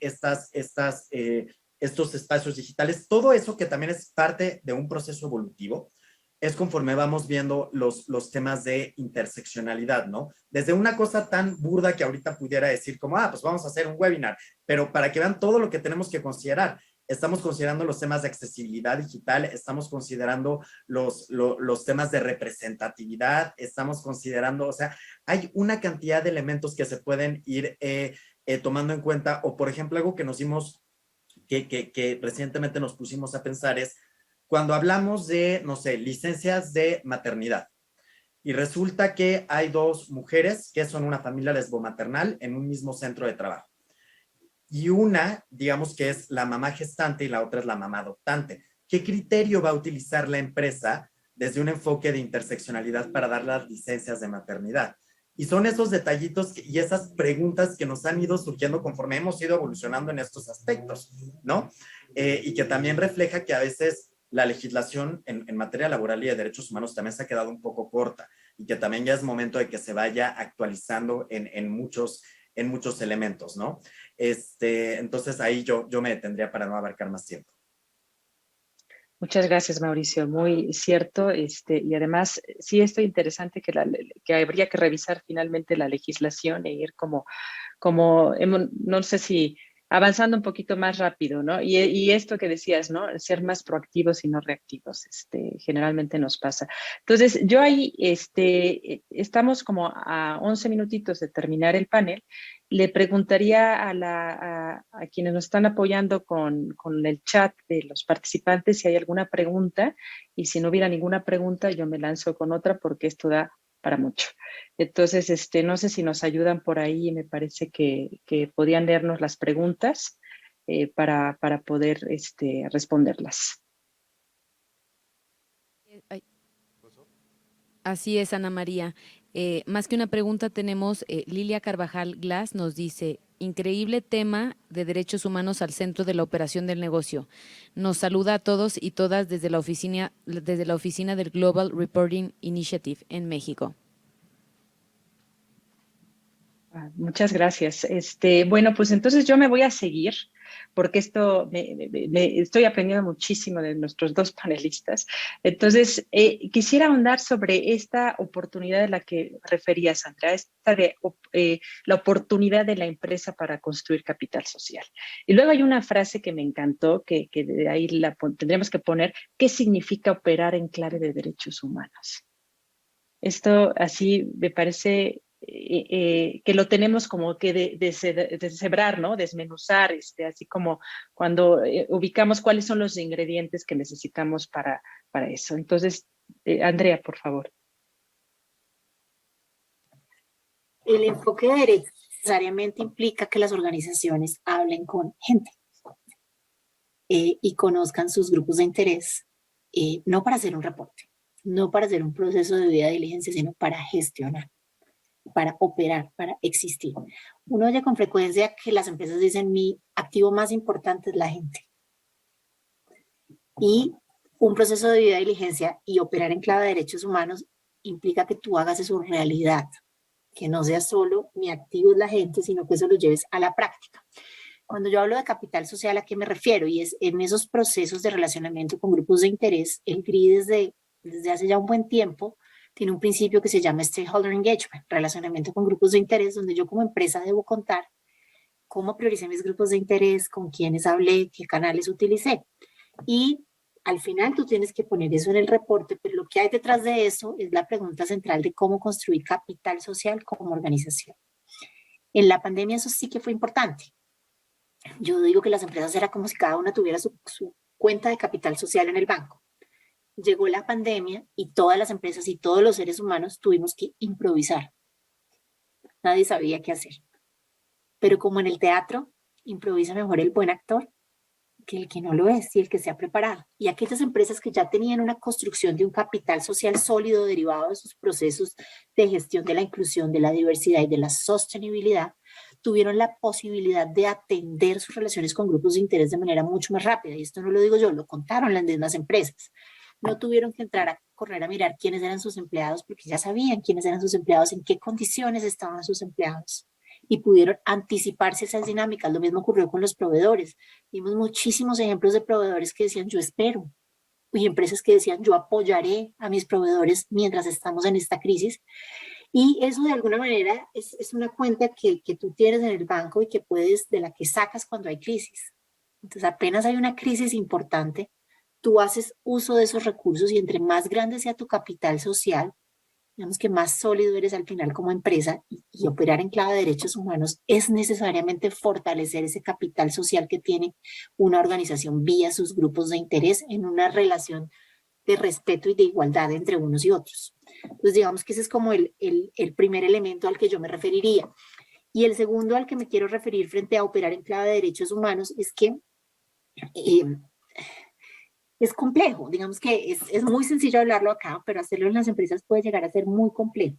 estos espacios digitales. Todo eso que también es parte de un proceso evolutivo, es conforme vamos viendo los temas de interseccionalidad, ¿no? Desde una cosa tan burda que ahorita pudiera decir como, pues vamos a hacer un webinar, pero para que vean todo lo que tenemos que considerar. Estamos considerando los temas de accesibilidad digital, estamos considerando los temas de representatividad, estamos considerando, o sea, hay una cantidad de elementos que se pueden ir tomando en cuenta, o por ejemplo, algo que nos dimos, que recientemente nos pusimos a pensar es, cuando hablamos de, no sé, licencias de maternidad, y resulta que hay dos mujeres que son una familia lesbomaternal en un mismo centro de trabajo. Y una, digamos que es la mamá gestante y la otra es la mamá adoptante. ¿Qué criterio va a utilizar la empresa desde un enfoque de interseccionalidad para dar las licencias de maternidad? Y son esos detallitos y esas preguntas que nos han ido surgiendo conforme hemos ido evolucionando en estos aspectos, ¿no? Y que también refleja que a veces la legislación en materia laboral y de derechos humanos también se ha quedado un poco corta y que también ya es momento de que se vaya actualizando en muchos elementos, ¿no? Entonces ahí yo me detendría para no abarcar más tiempo. Muchas gracias, Mauricio. Muy cierto. Y además, sí, esto interesante que habría que revisar finalmente la legislación e ir no sé si avanzando un poquito más rápido, ¿no? Y esto que decías, ¿no? Ser más proactivos y no reactivos, generalmente nos pasa. Entonces, yo ahí, estamos como a 11 minutitos de terminar el panel. Le preguntaría a quienes nos están apoyando con el chat de los participantes si hay alguna pregunta, y si no hubiera ninguna pregunta, yo me lanzo con otra porque esto da para mucho. Entonces, no sé si nos ayudan por ahí, me parece que podían leernos las preguntas para poder responderlas. Ay, Así es, Ana María. Más que una pregunta, tenemos Lilia Carvajal Glass nos dice, increíble tema de derechos humanos al centro de la operación del negocio. Nos saluda a todos y todas desde la oficina del Global Reporting Initiative en México. Muchas gracias. Bueno, pues entonces yo me voy a seguir porque esto estoy aprendiendo muchísimo de nuestros dos panelistas. Entonces, quisiera ahondar sobre esta oportunidad de la que referías, Andrea, esta de la oportunidad de la empresa para construir capital social. Y luego hay una frase que me encantó, que de ahí tendremos que poner, ¿qué significa operar en clave de derechos humanos? Esto así me parece que lo tenemos como que deshebrar, ¿no? Desmenuzar, así como cuando ubicamos cuáles son los ingredientes que necesitamos para eso. Entonces, Andrea, por favor. El enfoque de derechos necesariamente implica que las organizaciones hablen con gente y conozcan sus grupos de interés, no para hacer un reporte, no para hacer un proceso de debida diligencia, sino para gestionar, para operar, para existir. Uno oye con frecuencia que las empresas dicen mi activo más importante es la gente. Y un proceso de debida diligencia y operar en clave de derechos humanos implica que tú hagas eso realidad, que no sea solo mi activo es la gente, sino que eso lo lleves a la práctica. Cuando yo hablo de capital social, ¿a qué me refiero? Y es en esos procesos de relacionamiento con grupos de interés, el GRI desde hace ya un buen tiempo tiene un principio que se llama Stakeholder Engagement, relacionamiento con grupos de interés, donde yo como empresa debo contar cómo prioricé mis grupos de interés, con quiénes hablé, qué canales utilicé. Y al final tú tienes que poner eso en el reporte, pero lo que hay detrás de eso es la pregunta central de cómo construir capital social como organización. En la pandemia eso sí que fue importante. Yo digo que las empresas era como si cada una tuviera su cuenta de capital social en el banco. Llegó la pandemia y todas las empresas y todos los seres humanos tuvimos que improvisar. Nadie sabía qué hacer. Pero como en el teatro, improvisa mejor el buen actor que el que no lo es y el que se ha preparado. Y aquellas empresas que ya tenían una construcción de un capital social sólido derivado de sus procesos de gestión de la inclusión, de la diversidad y de la sostenibilidad, tuvieron la posibilidad de atender sus relaciones con grupos de interés de manera mucho más rápida. Y esto no lo digo yo, lo contaron las mismas empresas. No tuvieron que entrar a correr a mirar quiénes eran sus empleados porque ya sabían quiénes eran sus empleados, en qué condiciones estaban sus empleados y pudieron anticiparse esas dinámicas. Lo mismo ocurrió con los proveedores. Vimos muchísimos ejemplos de proveedores que decían yo espero y empresas que decían yo apoyaré a mis proveedores mientras estamos en esta crisis. Y eso de alguna manera es una cuenta que tú tienes en el banco y que de la que sacas cuando hay crisis. Entonces apenas hay una crisis importante, tú haces uso de esos recursos y entre más grande sea tu capital social, digamos que más sólido eres al final como empresa y operar en clave de derechos humanos es necesariamente fortalecer ese capital social que tiene una organización vía sus grupos de interés en una relación de respeto y de igualdad entre unos y otros. Entonces digamos que ese es como el primer elemento al que yo me referiría. Y el segundo al que me quiero referir frente a operar en clave de derechos humanos es que es complejo, digamos que es muy sencillo hablarlo acá, pero hacerlo en las empresas puede llegar a ser muy complejo.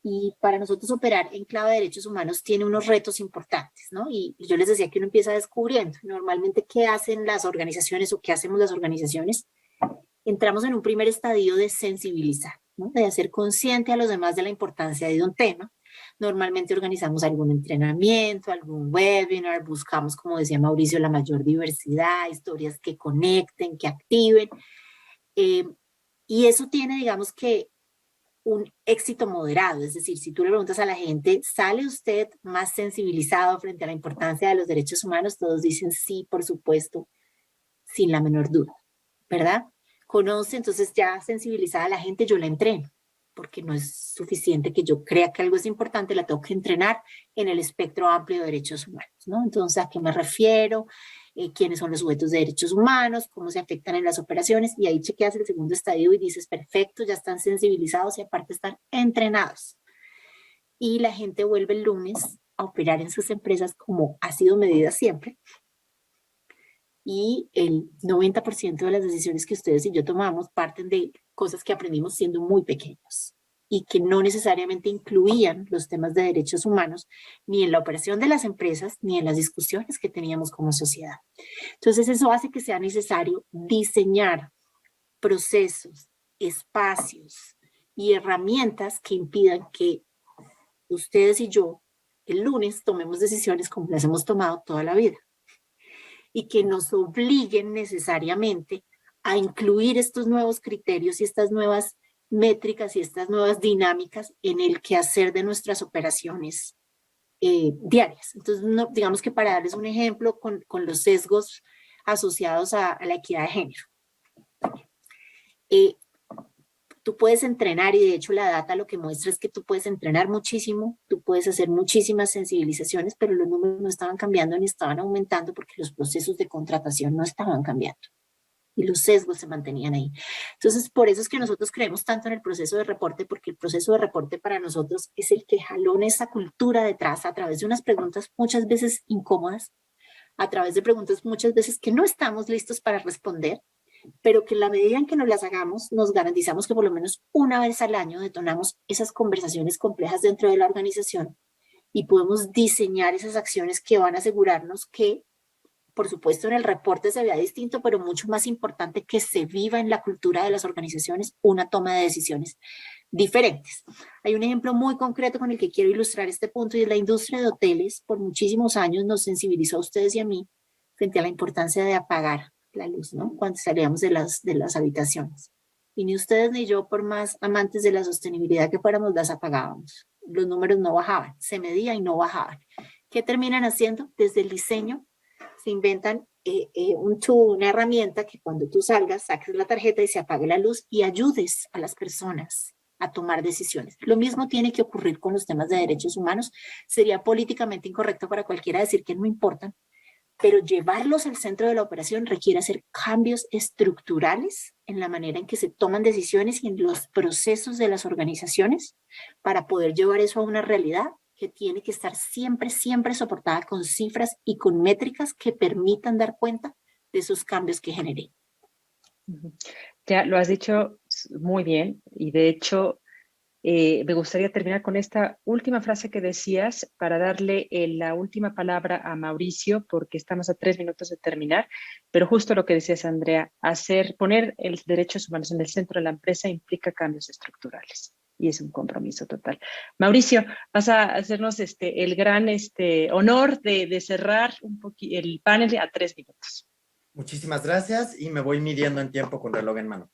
Y para nosotros operar en clave de derechos humanos tiene unos retos importantes, ¿no? Y yo les decía que uno empieza descubriendo. Normalmente, ¿qué hacen las organizaciones o qué hacemos las organizaciones? Entramos en un primer estadio de sensibilizar, ¿no? De hacer consciente a los demás de la importancia de un tema. Normalmente organizamos algún entrenamiento, algún webinar, buscamos, como decía Mauricio, la mayor diversidad, historias que conecten, que activen. Y eso tiene, digamos que, un éxito moderado, es decir, si tú le preguntas a la gente, ¿sale usted más sensibilizado frente a la importancia de los derechos humanos? Todos dicen sí, por supuesto, sin la menor duda, ¿verdad? Conoce, entonces ya sensibilizada a la gente, yo la entreno, porque no es suficiente que yo crea que algo es importante, la tengo que entrenar en el espectro amplio de derechos humanos, ¿no? Entonces, ¿a qué me refiero? ¿Quiénes son los sujetos de derechos humanos? ¿Cómo se afectan en las operaciones? Y ahí chequeas el segundo estadio y dices, perfecto, ya están sensibilizados y aparte están entrenados. Y la gente vuelve el lunes a operar en sus empresas como ha sido medida siempre, y el 90% de las decisiones que ustedes y yo tomamos parten de cosas que aprendimos siendo muy pequeños y que no necesariamente incluían los temas de derechos humanos ni en la operación de las empresas ni en las discusiones que teníamos como sociedad. Entonces eso hace que sea necesario diseñar procesos, espacios y herramientas que impidan que ustedes y yo el lunes tomemos decisiones como las hemos tomado toda la vida y que nos obliguen necesariamente a incluir estos nuevos criterios y estas nuevas métricas y estas nuevas dinámicas en el quehacer de nuestras operaciones diarias. Entonces, no, digamos que para darles un ejemplo con los sesgos asociados a la equidad de género. Tú puedes entrenar y de hecho la data lo que muestra es que tú puedes entrenar muchísimo, tú puedes hacer muchísimas sensibilizaciones, pero los números no estaban cambiando ni estaban aumentando porque los procesos de contratación no estaban cambiando y los sesgos se mantenían ahí. Entonces, por eso es que nosotros creemos tanto en el proceso de reporte, porque el proceso de reporte para nosotros es el que jalona esa cultura detrás a través de unas preguntas muchas veces incómodas, a través de preguntas muchas veces que no estamos listos para responder, pero que en la medida en que nos las hagamos, nos garantizamos que por lo menos una vez al año detonamos esas conversaciones complejas dentro de la organización y podemos diseñar esas acciones que van a asegurarnos que, por supuesto, en el reporte se vea distinto, pero mucho más importante que se viva en la cultura de las organizaciones una toma de decisiones diferentes. Hay un ejemplo muy concreto con el que quiero ilustrar este punto y es la industria de hoteles. Por muchísimos años nos sensibilizó a ustedes y a mí frente a la importancia de apagar la luz, ¿no? Cuando salíamos de las habitaciones. Y ni ustedes ni yo, por más amantes de la sostenibilidad que fuéramos, las apagábamos. Los números no bajaban, se medía y no bajaban. ¿Qué terminan haciendo? Desde el diseño se inventan un tool, una herramienta que cuando tú salgas, saques la tarjeta y se apague la luz y ayudes a las personas a tomar decisiones. Lo mismo tiene que ocurrir con los temas de derechos humanos. Sería políticamente incorrecto para cualquiera decir que no importan, pero llevarlos al centro de la operación requiere hacer cambios estructurales en la manera en que se toman decisiones y en los procesos de las organizaciones para poder llevar eso a una realidad que tiene que estar siempre, siempre soportada con cifras y con métricas que permitan dar cuenta de esos cambios que generé. Ya lo has dicho muy bien y de hecho me gustaría terminar con esta última frase que decías para darle la última palabra a Mauricio, porque estamos a 3 minutos de terminar, pero justo lo que decías, Andrea, poner los derechos humanos en el centro de la empresa implica cambios estructurales y es un compromiso total. Mauricio, vas a hacernos el gran honor de cerrar el panel a 3 minutos. Muchísimas gracias y me voy midiendo en tiempo con reloj en mano.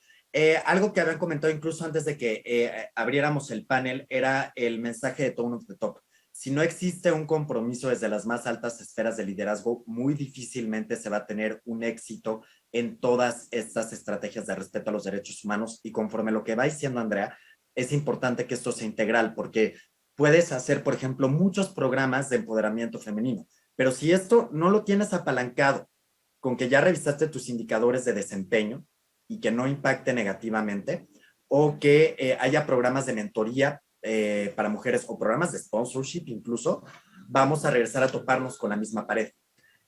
Algo que habían comentado incluso antes de que abriéramos el panel era el mensaje de Tone of the Top. Si no existe un compromiso desde las más altas esferas de liderazgo, muy difícilmente se va a tener un éxito en todas estas estrategias de respeto a los derechos humanos. Y conforme lo que va diciendo Andrea, es importante que esto sea integral porque puedes hacer, por ejemplo, muchos programas de empoderamiento femenino, pero si esto no lo tienes apalancado con que ya revisaste tus indicadores de desempeño, y que no impacte negativamente, o que haya programas de mentoría para mujeres o programas de sponsorship incluso, vamos a regresar a toparnos con la misma pared.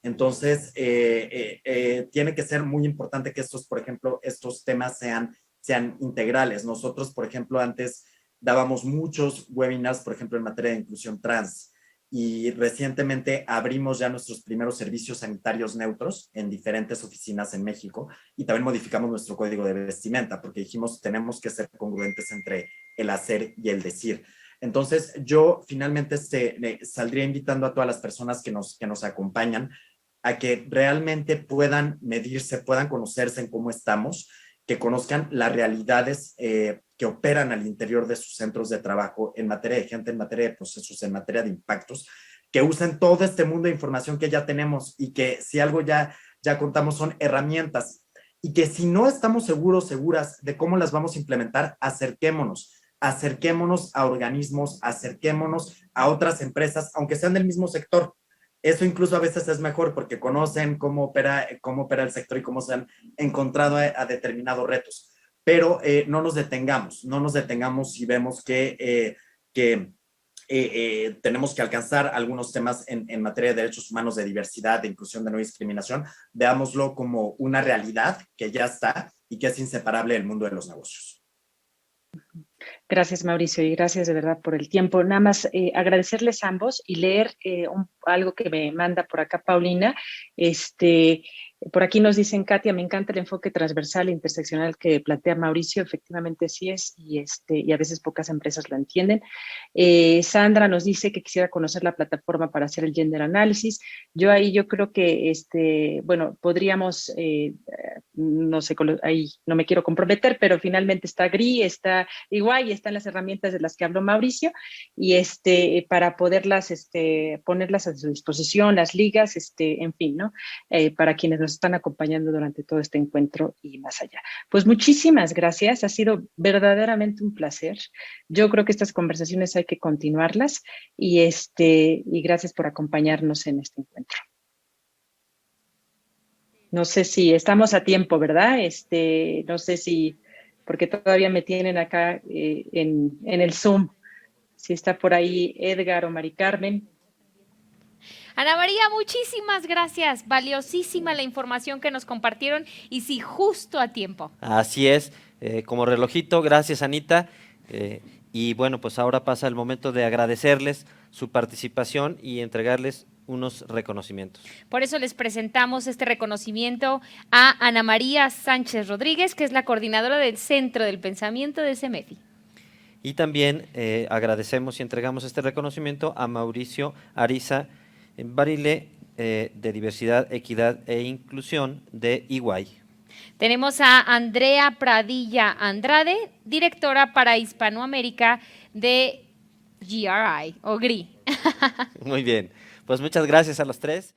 Entonces, tiene que ser muy importante que estos, por ejemplo, estos temas sean integrales. Nosotros, por ejemplo, antes dábamos muchos webinars, por ejemplo, en materia de inclusión trans, y recientemente abrimos ya nuestros primeros servicios sanitarios neutros en diferentes oficinas en México y también modificamos nuestro código de vestimenta porque dijimos tenemos que ser congruentes entre el hacer y el decir. Entonces yo finalmente saldría invitando a todas las personas que nos acompañan a que realmente puedan medirse, puedan conocerse en cómo estamos, que conozcan las realidades que operan al interior de sus centros de trabajo en materia de gente, en materia de procesos, en materia de impactos, que usen todo este mundo de información que ya tenemos y que si algo ya contamos son herramientas y que si no estamos seguros, seguras de cómo las vamos a implementar, acerquémonos a organismos, acerquémonos a otras empresas, aunque sean del mismo sector. Eso incluso a veces es mejor porque conocen cómo opera el sector y cómo se han encontrado a determinados retos. Pero no nos detengamos si vemos que tenemos que alcanzar algunos temas en materia de derechos humanos, de diversidad, de inclusión, de no discriminación, veámoslo como una realidad que ya está y que es inseparable del mundo de los negocios. Gracias, Mauricio, y gracias de verdad por el tiempo. Nada más agradecerles a ambos y leer algo que me manda por acá Paulina. Por aquí nos dicen, Katia, me encanta el enfoque transversal e interseccional que plantea Mauricio. Efectivamente sí es, y a veces pocas empresas lo entienden. Sandra nos dice que quisiera conocer la plataforma para hacer el gender analysis. Yo creo que, bueno, podríamos, no sé, ahí no me quiero comprometer, pero finalmente está GRI, está igual y están las herramientas de las que habló Mauricio, y para poderlas ponerlas a su disposición, las ligas, en fin, ¿no? Para quienes nos están acompañando durante todo este encuentro y más allá. Pues muchísimas gracias, ha sido verdaderamente un placer. Yo creo que estas conversaciones hay que continuarlas y gracias por acompañarnos en este encuentro. No sé si estamos a tiempo, ¿verdad? No sé si, porque todavía me tienen acá en el Zoom, si está por ahí Edgar o Mari Carmen. Ana María, muchísimas gracias. Valiosísima la información que nos compartieron y sí, justo a tiempo. Así es, como relojito, gracias Anita. Y bueno, pues ahora pasa el momento de agradecerles su participación y entregarles unos reconocimientos. Por eso les presentamos este reconocimiento a Ana María Sánchez Rodríguez, que es la coordinadora del Centro del Pensamiento de CEMEFI. Y también agradecemos y entregamos este reconocimiento a Mauricio Ariza Barile, de Diversidad, Equidad e Inclusión de EY. Tenemos a Andrea Pradilla Andrade, directora para Hispanoamérica de GRI o GRI. Muy bien, pues muchas gracias a los tres.